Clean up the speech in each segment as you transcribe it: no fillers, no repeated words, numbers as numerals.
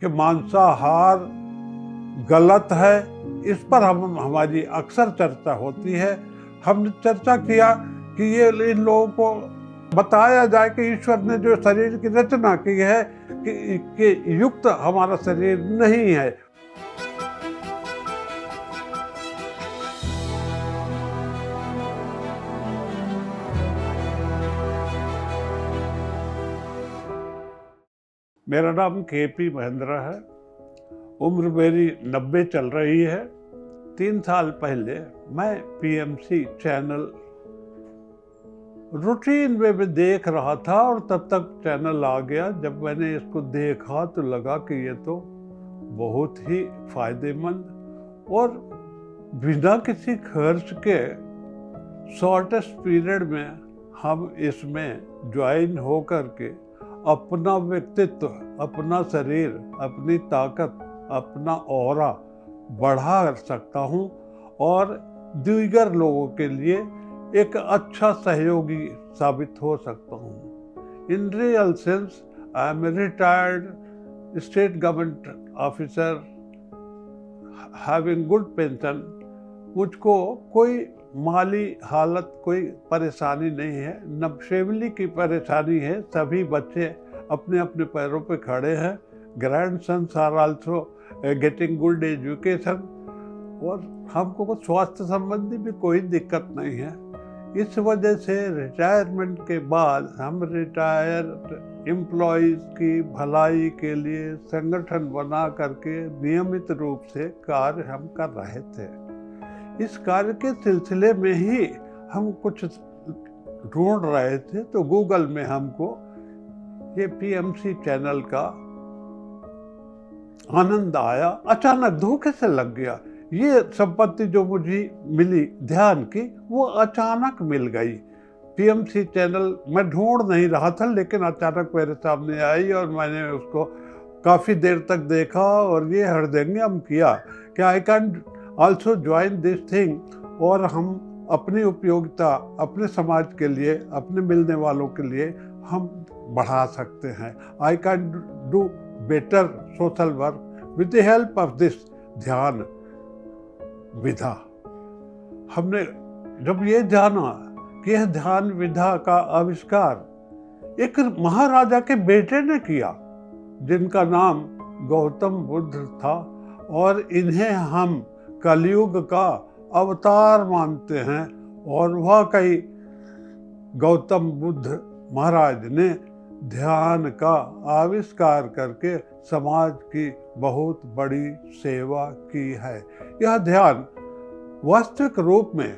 कि मांसाहार गलत है, इस पर हमारी अक्सर चर्चा होती है। हमने चर्चा किया कि ये इन लोगों को बताया जाए कि ईश्वर ने जो शरीर की रचना की है कि युक्त हमारा शरीर नहीं है। मेरा नाम के.पी. महेंद्र है। उम्र मेरी 90 चल रही है। 3 साल पहले मैं पीएमसी चैनल रूटीन वे में देख रहा था और तब तक चैनल आ गया। जब मैंने इसको देखा तो लगा कि ये तो बहुत ही फायदेमंद और बिना किसी खर्च के शॉर्टेस्ट पीरियड में हम इसमें ज्वाइन हो करके अपना व्यक्तित्व, अपना शरीर, अपनी ताकत, अपना ऑरा बढ़ा सकता हूँ और दीगर लोगों के लिए एक अच्छा सहयोगी साबित हो सकता हूँ। In real sense I am retired state government officer having good pension. मुझको कोई माली हालत, कोई परेशानी नहीं है, न फैमिली की परेशानी है। सभी बच्चे अपने अपने पैरों पे खड़े हैं। Grandsons are also getting good education और हमको कुछ स्वास्थ्य संबंधी भी कोई दिक्कत नहीं है। इस वजह से रिटायरमेंट के बाद हम रिटायर्ड एम्प्लॉयज़ की भलाई के लिए संगठन बना करके नियमित रूप से कार्य हम कर रहे थे। इस कार्य के सिलसिले में ही हम कुछ ढूंढ रहे थे तो गूगल में हमको ये पीएमसी चैनल का आनंद आया। अचानक धोखे से लग गया। ये संपत्ति जो मुझे मिली ध्यान की, वो अचानक मिल गई। पीएमसी चैनल मैं ढूंढ नहीं रहा था, लेकिन अचानक मेरे सामने आई और मैंने उसको काफ़ी देर तक देखा और ये हृदयंगम किया कि I can also join this thing और हम अपनी उपयोगिता अपने समाज के लिए, अपने मिलने वालों के लिए हम बढ़ा सकते हैं। I can do better social work with the help of this ध्यान विधा। हमने जब ये जाना कि यह ध्यान विधा का आविष्कार एक महाराजा के बेटे ने किया जिनका नाम गौतम बुद्ध था और इन्हें हम कलयुग का अवतार मानते हैं और वाकई गौतम बुद्ध महाराज ने ध्यान का आविष्कार करके समाज की बहुत बड़ी सेवा की है। यह ध्यान वास्तविक रूप में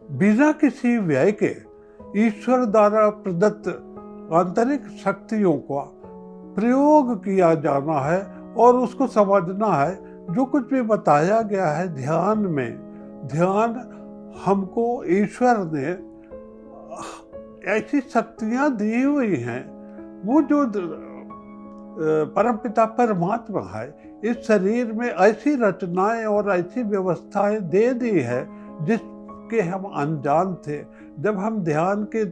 बिना किसी व्यय के ईश्वर द्वारा प्रदत्त आंतरिक शक्तियों का प्रयोग किया जाना है और उसको समझना है। जो कुछ भी बताया गया है ध्यान में, ध्यान हमको ईश्वर ने ऐसी शक्तियाँ दी हुई हैं। वो जो परमपिता परमात्मा है इस शरीर में ऐसी रचनाएं और ऐसी व्यवस्थाएं दे दी है जिसके हम अनजान थे। जब हम ध्यान के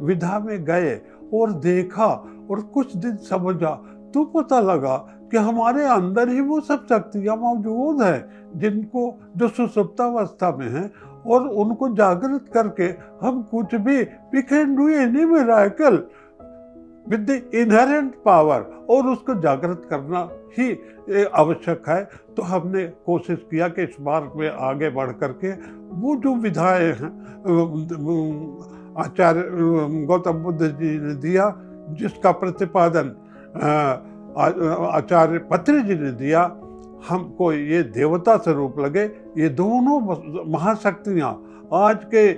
विधा में गए और देखा और कुछ दिन समझा तो पता लगा कि हमारे अंदर ही वो सब शक्तियाँ मौजूद हैं जिनको जो सुषुप्तावस्था में हैं और उनको जागृत करके हम कुछ भी we can do any miracle with the inherent power और उसको जागृत करना ही आवश्यक है। तो हमने कोशिश किया कि इस मार्ग में आगे बढ़ करके वो जो विधाएं हैं आचार्य गौतम बुद्ध जी ने दिया, जिसका प्रतिपादन आचार्य पत्री जी ने दिया, हमको ये देवता स्वरूप लगे। ये दोनों महाशक्तियाँ आज के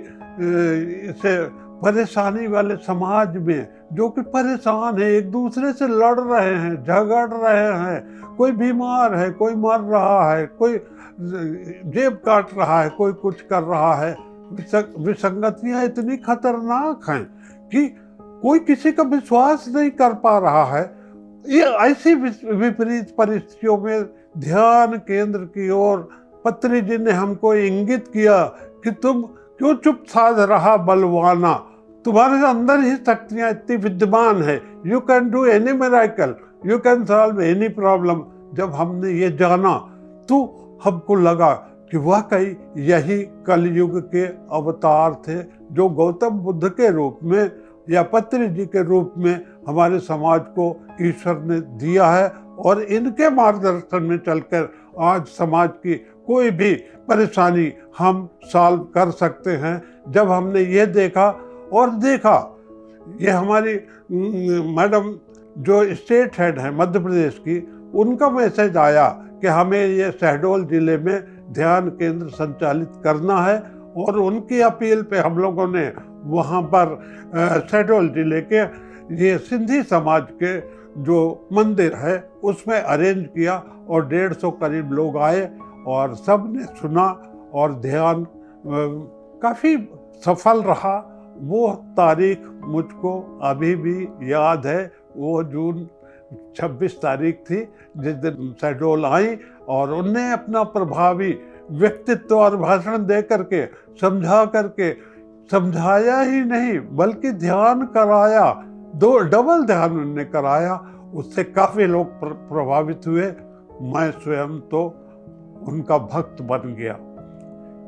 इसे परेशानी वाले समाज में जो कि परेशान है, एक दूसरे से लड़ रहे हैं, झगड़ रहे हैं, कोई बीमार है, कोई मर रहा है, कोई जेब काट रहा है, कोई कुछ कर रहा है। विसंगतियाँ इतनी खतरनाक हैं कि कोई किसी का विश्वास नहीं कर पा रहा है। ये ऐसी विपरीत परिस्थितियों में ध्यान केंद्र की ओर पत्री जी ने हमको इंगित किया कि तुम क्यों चुप साध रहा बलवाना, तुम्हारे अंदर ही शक्तियाँ इतनी विद्यमान है। You can do any miracle, you can solve any problem. जब हमने ये जाना तो हमको लगा कि वाकई यही कलयुग के अवतार थे, जो गौतम बुद्ध के रूप में या पत्री जी के रूप में हमारे समाज को ईश्वर ने दिया है। और इनके मार्गदर्शन में चलकर आज समाज की कोई भी परेशानी हम सॉल्व कर सकते हैं। जब हमने ये देखा और देखा, ये हमारी मैडम जो स्टेट हेड है मध्य प्रदेश की, उनका मैसेज आया कि हमें ये शहडोल जिले में ध्यान केंद्र संचालित करना है। और उनकी अपील पे हम लोगों ने वहाँ पर शहडोल जिले के ये सिंधी समाज के जो मंदिर है उसमें अरेंज किया और 150 करीब लोग आए और सब ने सुना और ध्यान काफ़ी सफल रहा। वो तारीख मुझको अभी भी याद है। वो जून 26 तारीख थी जिस दिन शहडोल आई और उनने अपना प्रभावी व्यक्तित्व और भाषण दे करके समझाया ही नहीं बल्कि ध्यान कराया, डबल ध्यान उन्होंने कराया। उससे काफ़ी लोग प्रभावित हुए। मैं स्वयं तो उनका भक्त बन गया।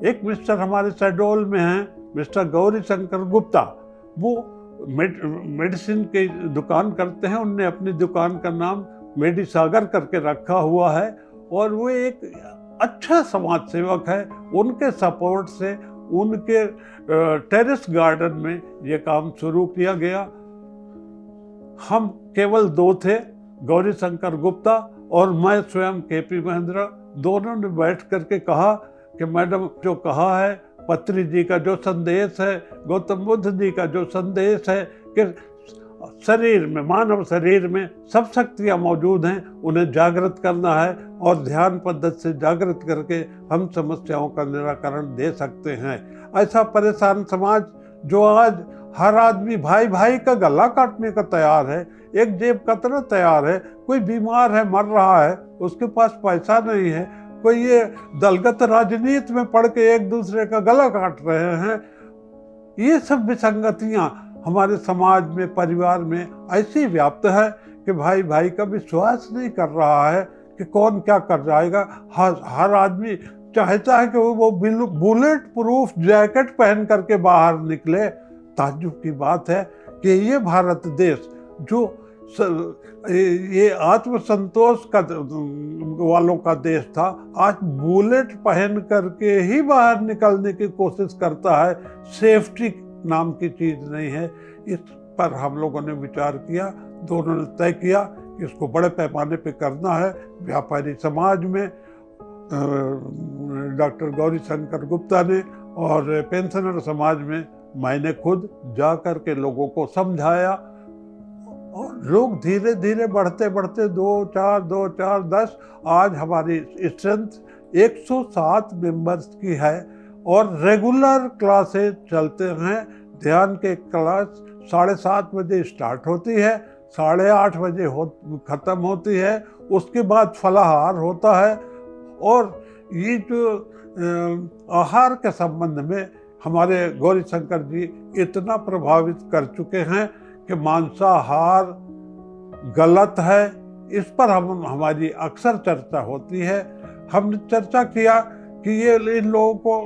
एक मिस्टर हमारे शहडोल में हैं, मिस्टर गौरी शंकर गुप्ता। वो मेडिसिन की दुकान करते हैं। उनने अपनी दुकान का नाम मेडिसागर करके रखा हुआ है और वो एक अच्छा समाज सेवक है। उनके सपोर्ट से उनके टेरेस गार्डन में ये काम शुरू किया गया। हम केवल 2 थे, गौरी शंकर गुप्ता और मैं स्वयं केपी महेंद्र। दोनों ने बैठ करके कहा कि मैडम जो कहा है, पत्री जी का जो संदेश है, गौतम बुद्ध जी का जो संदेश है कि शरीर में, मानव शरीर में सब शक्तियाँ मौजूद हैं, उन्हें जागृत करना है और ध्यान पद्धति से जागृत करके हम समस्याओं का निराकरण दे सकते हैं। ऐसा परेशान समाज जो आज हर आदमी भाई भाई का गला काटने का तैयार है, एक जेब कतरा तैयार है, कोई बीमार है, मर रहा है, उसके पास पैसा नहीं है, कोई ये दलगत राजनीति में पड़ के एक दूसरे का गला काट रहे हैं। ये सब विसंगतियाँ हमारे समाज में, परिवार में ऐसी व्याप्त है कि भाई भाई का विश्वास नहीं कर रहा है कि कौन क्या कर जाएगा। हर आदमी चाहता है कि वो बुलेट प्रूफ जैकेट पहन करके बाहर निकले। ताज्जुब की बात है कि ये भारत देश जो ये आत्मसंतोष का वालों का देश था, आज बुलेट पहन करके ही बाहर निकलने की कोशिश करता है। सेफ्टी नाम की चीज़ नहीं है। इस पर हम लोगों ने विचार किया, दोनों ने तय किया कि इसको बड़े पैमाने पे करना है। व्यापारी समाज में डॉक्टर गौरी शंकर गुप्ता ने और पेंशनर समाज में मैंने खुद जा कर के लोगों को समझाया और लोग धीरे धीरे बढ़ते बढ़ते 2, 4, 10 आज हमारी स्ट्रेंथ 107 मेंबर्स की है और रेगुलर क्लासेस चलते हैं। ध्यान के क्लास 7:30 बजे स्टार्ट होती है, 8:30 बजे ख़त्म होती है। उसके बाद फलाहार होता है। और ये जो आहार के संबंध में हमारे गौरी शंकर जी इतना प्रभावित कर चुके हैं कि मांसाहार गलत है। इस पर हमारी अक्सर चर्चा होती है। हमने चर्चा किया कि ये इन लोगों को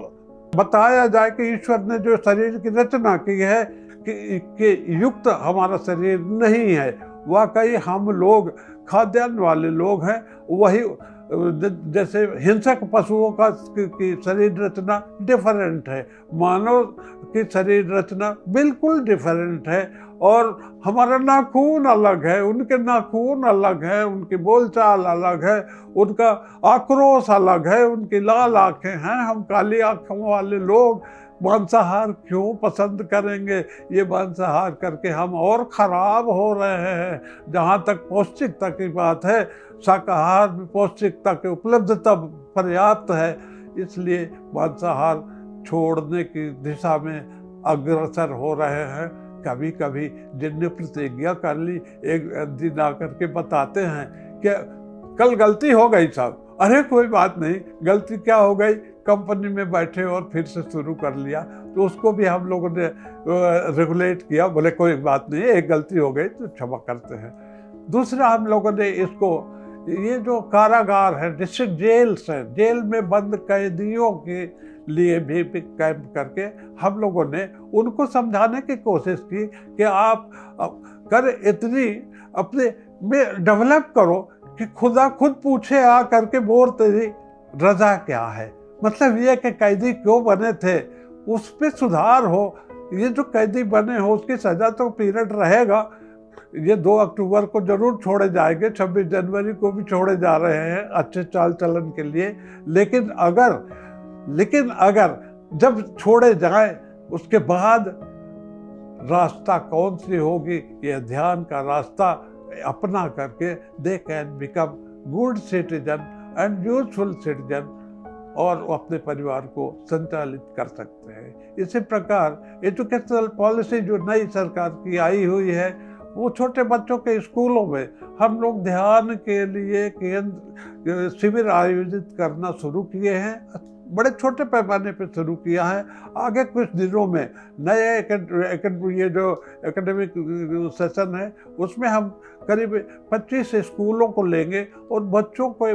बताया जाए कि ईश्वर ने जो शरीर की रचना की है कि युक्त हमारा शरीर नहीं है। वाकई हम लोग खाद्यान्न वाले लोग हैं। वही जैसे हिंसक पशुओं का की शरीर रचना डिफरेंट है, मानव की शरीर रचना बिल्कुल डिफरेंट है। और हमारा नाखून अलग है, उनके नाखून अलग है, उनकी बोलचाल अलग है, उनका आक्रोश अलग है, उनकी लाल आँखें हैं, हम काली आँखों वाले लोग मांसाहार क्यों पसंद करेंगे? ये मांसाहार करके हम और ख़राब हो रहे हैं। जहाँ तक पौष्टिकता की बात है, शाकाहार में पौष्टिकता की उपलब्धता पर्याप्त है, इसलिए मांसाहार छोड़ने की दिशा में अग्रसर हो रहे हैं। कभी कभी जिनने प्रतिज्ञा कर ली, एक दिन आकर के बताते हैं कि कल गलती हो गई साहब। अरे कोई बात नहीं, गलती क्या हो गई, कंपनी में बैठे और फिर से शुरू कर लिया। तो उसको भी हम लोगों ने रेगुलेट किया, बोले कोई बात नहीं, एक गलती हो गई तो क्षमा करते हैं। दूसरा हम लोगों ने इसको, ये जो कारागार है, डिस्ट्रिक्ट जेल्स है, जेल में बंद कैदियों के लिए भी कैंप करके हम लोगों ने उनको समझाने की कोशिश की कि आप कर इतनी अपने में डेवलप करो कि खुदा खुद पूछे आ करके बोर तेरी रजा क्या है। मतलब ये कि कैदी क्यों बने थे उस पर सुधार हो। ये जो कैदी बने हो उसकी सजा तो पीरियड रहेगा। ये 2 अक्टूबर को जरूर छोड़े जाएंगे, 26 जनवरी को भी छोड़े जा रहे हैं अच्छे चाल चलन के लिए। लेकिन अगर जब छोड़े जाए उसके बाद रास्ता कौन सी होगी, ये ध्यान का रास्ता अपना करके they can become good citizen and useful citizen और अपने परिवार को संचालित कर सकते हैं। इसी प्रकार एजुकेशनल पॉलिसी जो नई सरकार की आई हुई है, वो छोटे बच्चों के स्कूलों में हम लोग ध्यान के लिए केंद्र शिविर आयोजित करना शुरू किए हैं। बड़े छोटे पैमाने पर शुरू किया है। आगे कुछ दिनों में नए ये जो एकेडमिक सेशन है उसमें हम करीब 25 स्कूलों को लेंगे और बच्चों को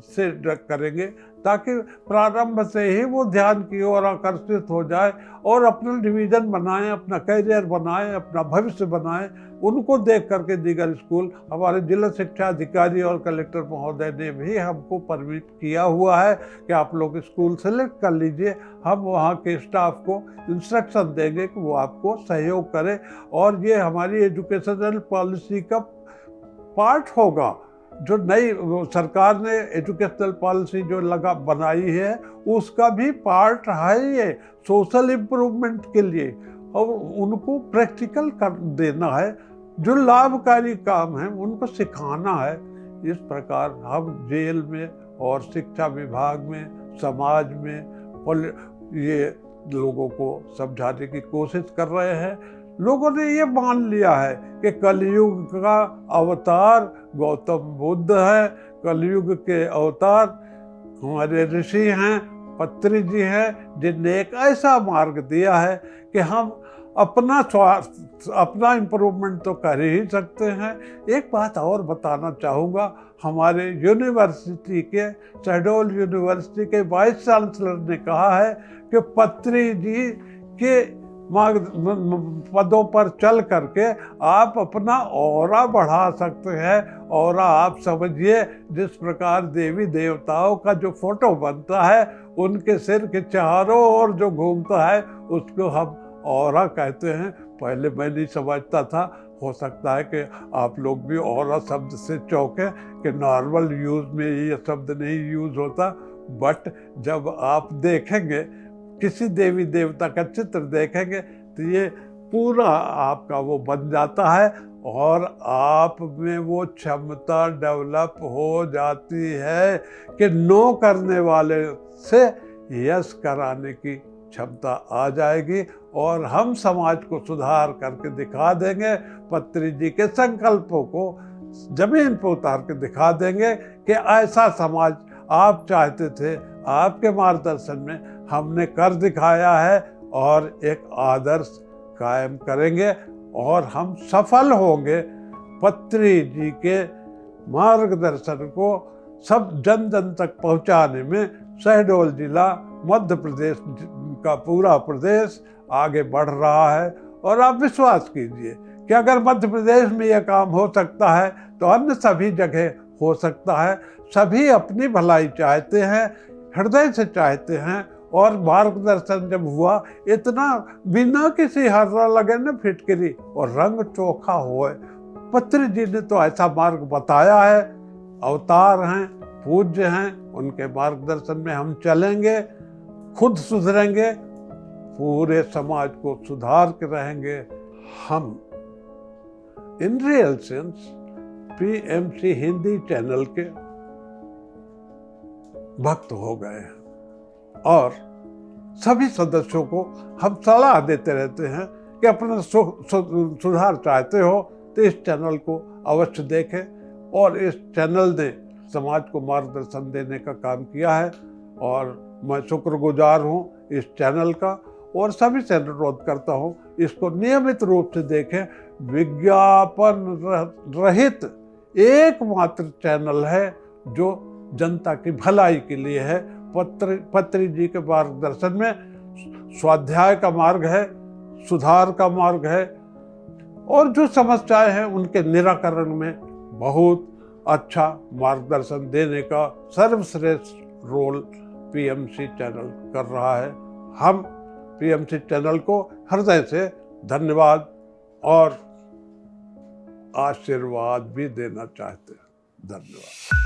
से करेंगे ताकि प्रारंभ से ही वो ध्यान की ओर आकर्षित हो जाए और अपना डिवीज़न बनाएं, अपना करियर बनाएं, अपना भविष्य बनाएं। उनको देख करके दीगर स्कूल, हमारे जिला शिक्षा अधिकारी और कलेक्टर महोदय ने भी हमको परमिट किया हुआ है कि आप लोग स्कूल सेलेक्ट कर लीजिए। हम वहाँ के स्टाफ को इंस्ट्रक्शन देंगे कि वो आपको सहयोग करें और ये हमारी एजुकेशनल पॉलिसी का पार्ट होगा। जो नई सरकार ने एजुकेशनल पॉलिसी जो बनाई है उसका भी पार्ट है ये, सोशल इम्प्रूवमेंट के लिए, और उनको प्रैक्टिकल कर देना है। जो लाभकारी काम है उनको सिखाना है। इस प्रकार हम जेल में और शिक्षा विभाग में, समाज में ये लोगों को समझाने की कोशिश कर रहे हैं। लोगों ने ये मान लिया है कि कलयुग का अवतार गौतम बुद्ध है। कलयुग के अवतार हमारे ऋषि हैं, पत्री जी हैं, जिनने एक ऐसा मार्ग दिया है कि हम अपना स्वास्थ्य, अपना इम्प्रूवमेंट तो कर ही सकते हैं। एक बात और बताना चाहूँगा, हमारे यूनिवर्सिटी के, शहडोल यूनिवर्सिटी के वाइस चांसलर ने कहा है कि पत्री जी के पदों पर चल करके आप अपना ऑरा बढ़ा सकते हैं। ऑरा आप समझिए, जिस प्रकार देवी देवताओं का जो फोटो बनता है उनके सिर के चारों ओर जो घूमता है उसको हम ऑरा कहते हैं। पहले मैं नहीं समझता था, हो सकता है कि आप लोग भी ऑरा शब्द से चौंके कि नॉर्मल यूज में ये शब्द नहीं यूज होता। बट जब आप देखेंगे, किसी देवी देवता का चित्र देखेंगे तो ये पूरा आपका वो बन जाता है और आप में वो क्षमता डेवलप हो जाती है कि नो करने वाले से यस कराने की क्षमता आ जाएगी और हम समाज को सुधार करके दिखा देंगे। पत्री जी के संकल्पों को जमीन पर उतार के दिखा देंगे कि ऐसा समाज आप चाहते थे, आपके मार्गदर्शन में हमने कर दिखाया है और एक आदर्श कायम करेंगे और हम सफल होंगे। पत्री जी के मार्गदर्शन को सब जन जन तक पहुंचाने में शहडोल जिला, मध्य प्रदेश का पूरा प्रदेश आगे बढ़ रहा है। और आप विश्वास कीजिए कि अगर मध्य प्रदेश में यह काम हो सकता है तो अन्य सभी जगह हो सकता है। सभी अपनी भलाई चाहते हैं, हृदय से चाहते हैं। और मार्गदर्शन जब हुआ, इतना बिना किसी हर्रा लगे न फिटकरी और रंग चोखा हुए। पत्री जी ने तो ऐसा मार्ग बताया है। अवतार हैं, पूज्य हैं, उनके मार्गदर्शन में हम चलेंगे, खुद सुधरेंगे, पूरे समाज को सुधार के रहेंगे। हम in real sense PMC Hindi channel के भक्त हो गए हैं और सभी सदस्यों को हम सलाह देते रहते हैं कि अपना सुधार चाहते हो तो इस चैनल को अवश्य देखें। और इस चैनल ने समाज को मार्गदर्शन देने का काम किया है और मैं शुक्रगुजार हूँ इस चैनल का और सभी से अनुरोध करता हूँ इसको नियमित रूप से देखें। विज्ञापन रहित एकमात्र चैनल है जो जनता की भलाई के लिए है। पत्री जी के मार्गदर्शन में स्वाध्याय का मार्ग है, सुधार का मार्ग है, और जो समस्याएं हैं उनके निराकरण में बहुत अच्छा मार्गदर्शन देने का सर्वश्रेष्ठ रोल पीएमसी चैनल कर रहा है। हम पीएमसी चैनल को हृदय से धन्यवाद और आशीर्वाद भी देना चाहते हैं। धन्यवाद।